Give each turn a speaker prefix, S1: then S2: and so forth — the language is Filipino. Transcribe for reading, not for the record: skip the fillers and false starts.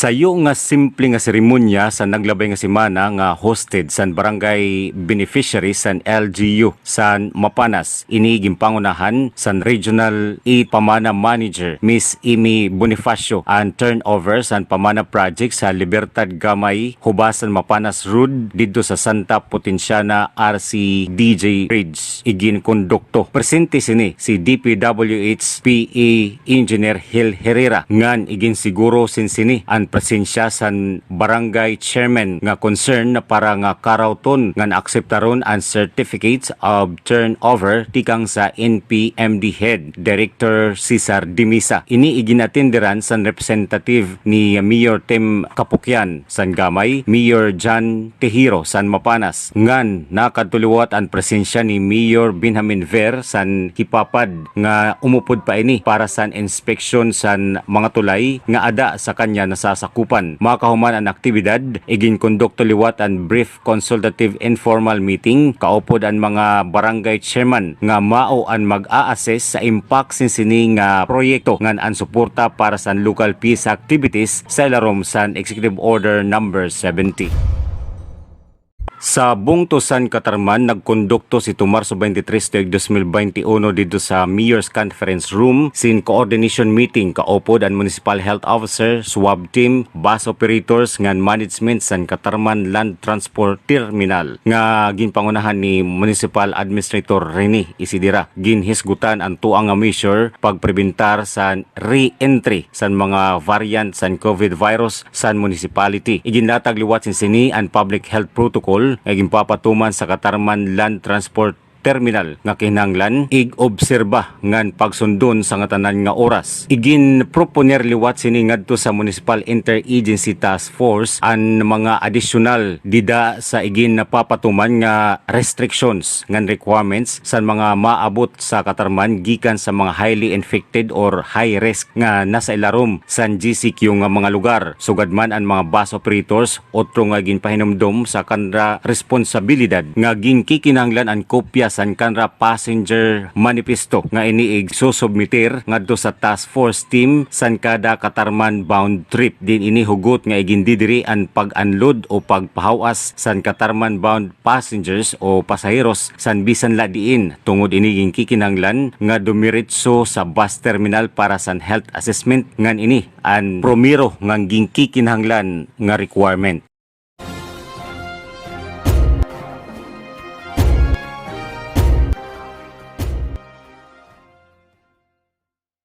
S1: Sayo nga simple nga seremonya sa naglabay nga semana nga hosted sa barangay beneficiaries sa LGU sa Mapanas. Ini gimpangunahan sa Regional 8 Pamana Manager Miss Amy Bonifacio ang turnover sa Pamana Project sa Libertad Gamay, Hubasan Mapanas Road dito sa Santa Potenciana RC DJ Ridge. Igin kondukto. Presente sini si DPWH PA Engineer Hil Herrera ngan igin siguro sinsini ang presensya sa barangay chairman nga concern na para nga karauton nga naakceptaron ang certificates of turnover tikang sa NPMD head Director Cesar Dimisa. Ini iginatindiran sa representative ni Mayor Tim Kapukyan san Gamay, Mayor John Tehiro san Mapanas. Ngan nakatuluwat ang presensya ni Mayor Benjamin Ver san Hipapad nga umupod pa ini para sa inspection san mga tulay nga ada sa kanya nasasakupan. Makahuman ang aktibidad, igin kondukto liwat ang brief consultative informal meeting, kaupod ang mga barangay chairman nga mao ang mag-a-assess sa impact sinsini nga proyekto ngan ang suporta para sa local peace activities sa ilarom sa Executive Order number 70. Sa Bungtusan, Katarman, nagkondukto si Marso 23, 2021 dito sa Mayor's Conference Room sin coordination meeting kaupod ang Municipal Health Officer, SWAB team, bus operators ngan management san Katarman Land Transport Terminal nga ginpangunahan ni Municipal Administrator Rene Isidira. Ginhisgutan ang tuang nga measure pagprebentar sa re-entry san mga variant san COVID virus san municipality. Iginlatag liwat sin sini ang public health protocol ay gimpapatuman sa Katarman Land Transport Terminal nga kinahanglan ig-obserba ngan pagsundon sa nga tanan nga oras. Igin proponer liwat sini ngadto sa Municipal Interagency Task Force ang mga additional dida sa igin napapatuman nga restrictions ngan requirements sa mga maabot sa Katarman gikan sa mga highly infected or high risk nga nasa ilarom sa GCQ nga mga lugar. Sugad man ang mga bus operators otro nga ginpahinumdom sa kanra responsibilidad nga ginkikinahanglan ang kopya san kanra passenger manifesto nga iniig susubmitir ngadto sa task force team san kada Katarman bound trip. Din ini hugot nga igindidiri ang pag-unload o pagpahawas san Katarman bound passengers o pasaheros san bisan ladiin tungod ini ginkikinahanglan nga dumiretso sa bus terminal para san health assessment ngan ini ang promiro nga ginkikinahanglan nga requirement.